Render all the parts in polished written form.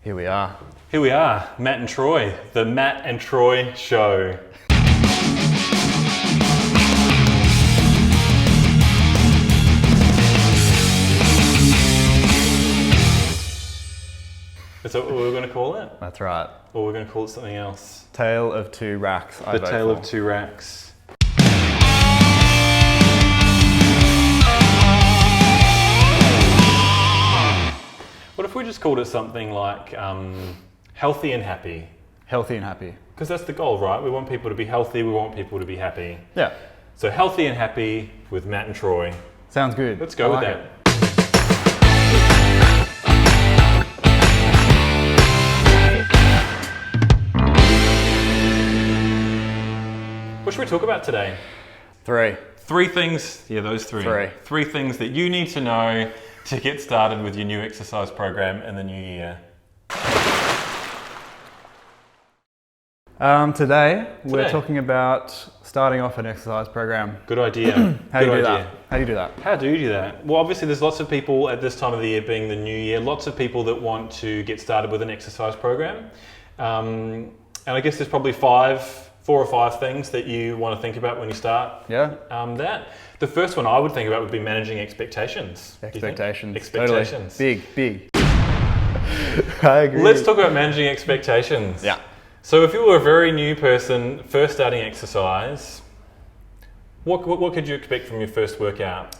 Here we are. Here we are, Matt and Troy, the Matt and Troy Show. Is that what we're going to call it? That's right. Or we're going to call it something else? Tale of Two Racks. The Tale of Two Racks. What if we just called it something like healthy and happy? Healthy and happy. Because that's the goal, right? We want people to be healthy, we want people to be happy. Yeah. So healthy and happy with Matt and Troy. Sounds good. Let's go with that. What should we talk about today? Three things, yeah, those three. Three. Three things that you need to know to get started with your new exercise program in the new year. Today, we're talking about starting off an exercise program. Good idea. How do you do that? How do you do that? How do you do that? Well, obviously there's lots of people at this time of the year, being the new year, lots of people that want to get started with an exercise program. And I guess there's probably four or five things that you want to think about when you start that. The first one I would think about would be managing expectations. Expectations. Totally. Big. I agree. Let's talk about managing expectations. Yeah. So if you were a very new person, first starting exercise, what could you expect from your first workout?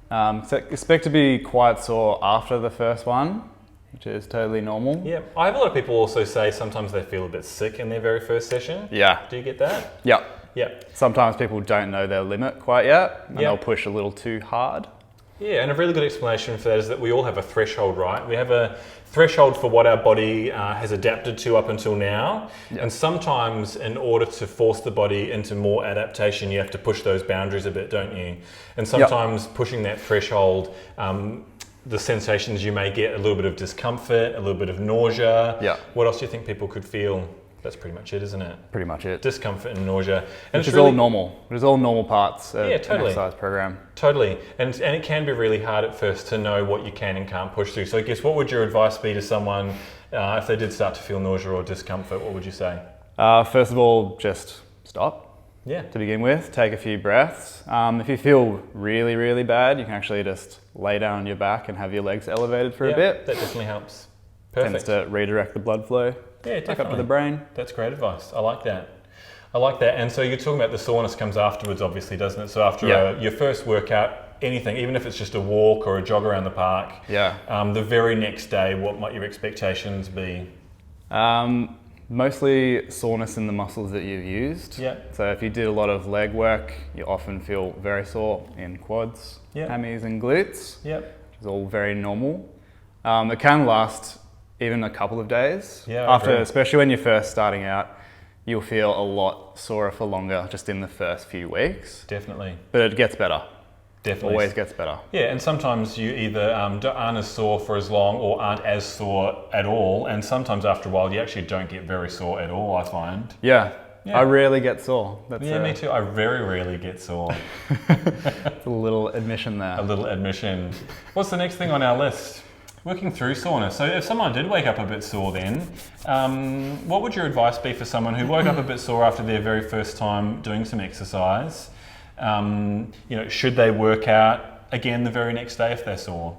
So expect to be quite sore after the first one, which is totally normal. Yeah, I have a lot of people also say sometimes they feel a bit sick in their very first session. Yeah. Do you get that? Yeah. Yeah. Sometimes people don't know their limit quite yet, and they'll push a little too hard. Yeah, and a really good explanation for that is that we all have a threshold, right? We have a threshold for what our body has adapted to up until now. Yep. And sometimes in order to force the body into more adaptation, you have to push those boundaries a bit, don't you? And sometimes pushing that threshold, the sensations you may get, a little bit of discomfort, a little bit of nausea. Yeah. What else do you think people could feel? That's pretty much it, isn't it? Pretty much it. Discomfort and nausea. And Which is all normal. It is all normal parts of an exercise program. Totally. And it can be really hard at first to know what you can and can't push through. So I guess what would your advice be to someone if they did start to feel nausea or discomfort? What would you say? First of all, just stop. Yeah. To begin with, take a few breaths. If you feel really, really bad, you can actually just lay down on your back and have your legs elevated for a bit. That definitely helps. Perfect. Tends to redirect the blood flow. Yeah, back up to the brain. That's great advice. I like that. And so you're talking about the soreness comes afterwards, obviously, doesn't it? So after your first workout, anything, even if it's just a walk or a jog around the park, the very next day, what might your expectations be? Mostly soreness in the muscles that you've used. Yeah. So if you did a lot of leg work, you often feel very sore in quads, hammies and glutes, which is all very normal. It can last even a couple of days. Especially when you're first starting out, you'll feel a lot sorer for longer just in the first few weeks. Definitely. But it gets better. Definitely. Always gets better. Yeah, and sometimes you either aren't as sore for as long or aren't as sore at all. And sometimes after a while, you actually don't get very sore at all, I find. Yeah. I rarely get sore. Me too. I very rarely get sore. It's a little admission there. A little admission. What's the next thing on our list? Working through soreness. So if someone did wake up a bit sore then, what would your advice be for someone who woke up a bit sore after their very first time doing some exercise? Should they work out again the very next day if they're sore?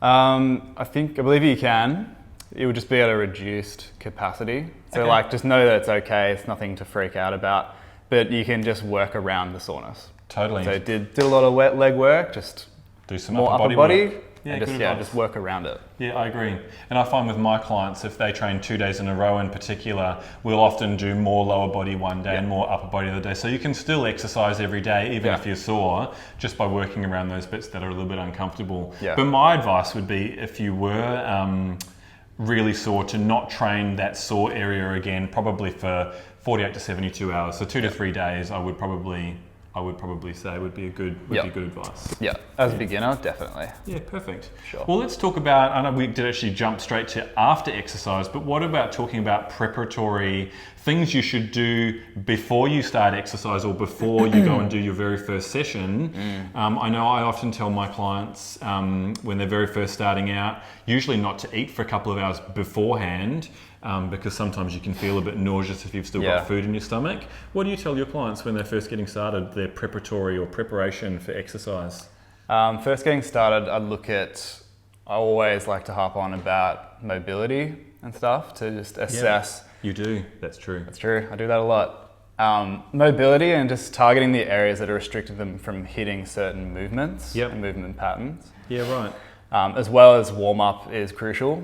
I believe you can. It would just be at a reduced capacity. So just know that it's okay, it's nothing to freak out about, but you can just work around the soreness. Totally. So did a lot of wet leg work, just do some more upper body. Work. Just work around it. Yeah, I agree. And I find with my clients, if they train 2 days in a row in particular, we'll often do more lower body one day and more upper body the other day. So you can still exercise every day, even if you're sore, just by working around those bits that are a little bit uncomfortable. Yeah. But my advice would be, if you were really sore, to not train that sore area again, probably for 48 to 72 hours. So 2 to 3 days, I would probably I would probably say would be good advice. Yeah, as a beginner, definitely. Yeah, perfect. Sure. Well, let's talk about, I know we did actually jump straight to after exercise, but what about talking about preparatory things you should do before you start exercise or before you go and do your very first session? I know I often tell my clients when they're very first starting out, usually not to eat for a couple of hours beforehand, because sometimes you can feel a bit nauseous if you've still got food in your stomach. What do you tell your clients when they're first getting started, their preparatory or preparation for exercise? First getting started, I always like to harp on about mobility and stuff to just assess. You do, that's true. That's true, I do that a lot. Mobility and just targeting the areas that are restricting them from hitting certain movements and movement patterns. Yeah, right. As well as warm-up is crucial.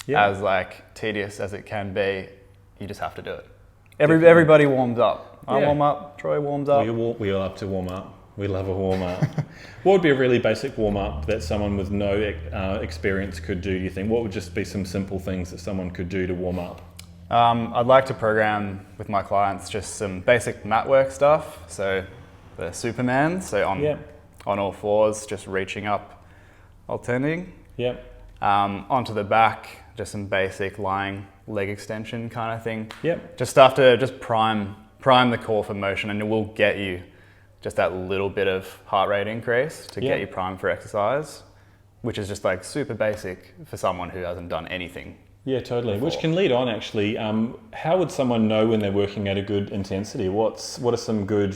Yeah. As like tedious as it can be, you just have to do it. Everybody warms up. I warm up, Troy warms up. We all have to warm up. We love a warm up. What would be a really basic warm up that someone with no experience could do, you think? What would just be some simple things that someone could do to warm up? I'd like to program with my clients just some basic mat work stuff. So the Superman, so on all fours, just reaching up, alternating. Yep. Onto the back, just some basic lying leg extension kind of thing. Yep. Just stuff to just prime the core for motion, and it will get you just that little bit of heart rate increase to get you primed for exercise, which is just like super basic for someone who hasn't done anything. Yeah, totally. before. Which can lead on actually. How would someone know when they're working at a good intensity? What are some good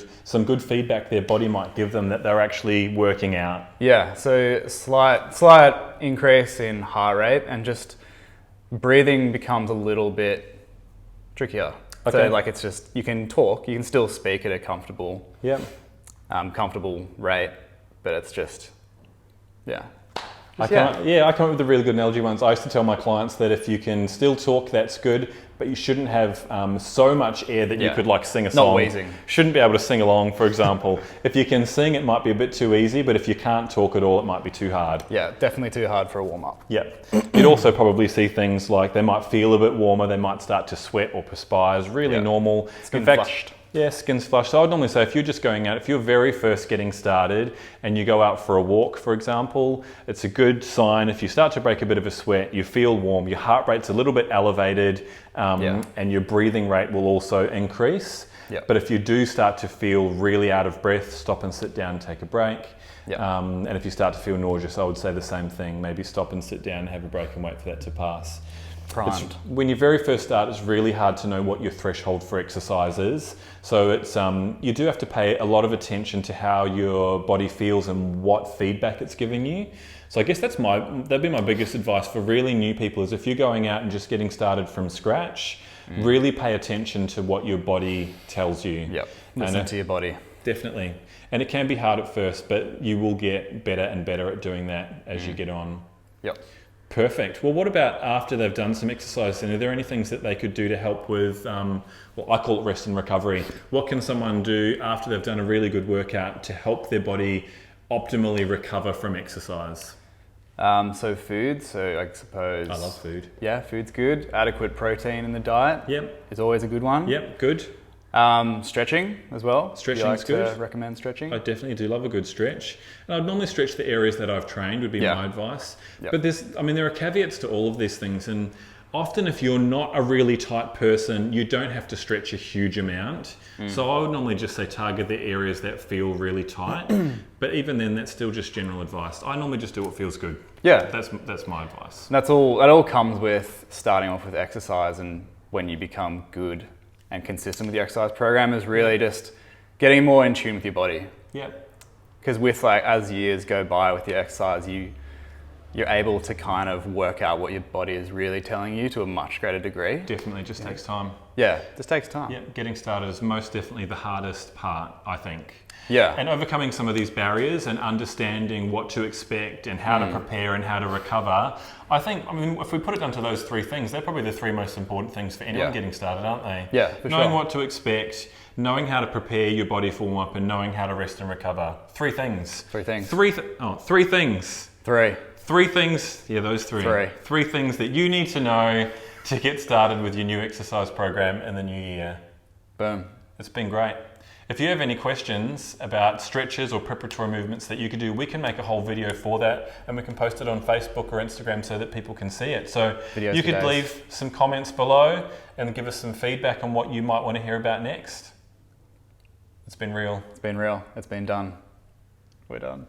feedback their body might give them that they're actually working out? Yeah, so slight increase in heart rate, and just breathing becomes a little bit trickier. Okay. So like it's just, you can talk, you can still speak at a comfortable rate, but it's just, I come up with a really good analogy once. I used to tell my clients that if you can still talk, that's good, but you shouldn't have so much air that you could like sing a song. Not wheezing. Shouldn't be able to sing along, for example. If you can sing, it might be a bit too easy, but if you can't talk at all, it might be too hard. Yeah, definitely too hard for a warm-up. Yeah. You'd also probably see things like they might feel a bit warmer, they might start to sweat or perspire. It's really normal. Skin flushed. Yeah, skin's flushed. So I'd normally say if you're just going out, if you're very first getting started and you go out for a walk, for example, it's a good sign. If you start to break a bit of a sweat, you feel warm, your heart rate's a little bit elevated, and your breathing rate will also increase. Yeah. But if you do start to feel really out of breath, stop and sit down and take a break. Yeah. And if you start to feel nauseous, I would say the same thing. Maybe stop and sit down and have a break and wait for that to pass. Primed. When you very first start, it's really hard to know what your threshold for exercise is. So it's you do have to pay a lot of attention to how your body feels and what feedback it's giving you. So I guess that'd be my biggest advice for really new people, is if you're going out and just getting started from scratch, really pay attention to what your body tells you. Yep. Listen to your body. Definitely. And it can be hard at first, but you will get better and better at doing that as you get on. Yep. Perfect. Well, what about after they've done some exercise? And are there any things that they could do to help with, I call it rest and recovery. What can someone do after they've done a really good workout to help their body optimally recover from exercise? So food, so I suppose... I love food. Yeah, food's good. Adequate protein in the diet is always a good one. Yep, good. Stretching as well. Stretching's good. Do you recommend stretching? I definitely do love a good stretch. And I'd normally stretch the areas that I've trained would be my advice. Yep. But there are caveats to all of these things. And often if you're not a really tight person, you don't have to stretch a huge amount. So I would normally just say target the areas that feel really tight. But even then, that's still just general advice. I normally just do what feels good. Yeah. That's my advice. That all comes with starting off with exercise, and when you become good and consistent with your exercise program is really just getting more in tune with your body. Yeah. Because with as years go by with your exercise, you're able to kind of work out what your body is really telling you to a much greater degree. Definitely, just takes time. Yeah, just takes time. Yeah, getting started is most definitely the hardest part, I think. Yeah. And overcoming some of these barriers and understanding what to expect and how to prepare and how to recover. If we put it down to those three things, they're probably the three most important things for anyone getting started, aren't they? Yeah, for knowing sure. what to expect, knowing how to prepare your body for warm-up, and knowing how to rest and recover. Three things. Three things. Three things. Three things. Yeah, those three. Three things that you need to know to get started with your new exercise program in the new year. Boom. It's been great. If you have any questions about stretches or preparatory movements that you could do, we can make a whole video for that and we can post it on Facebook or Instagram so that people can see it. So you could leave some comments below and give us some feedback on what you might want to hear about next. It's been real. It's been real. It's been done. We're done.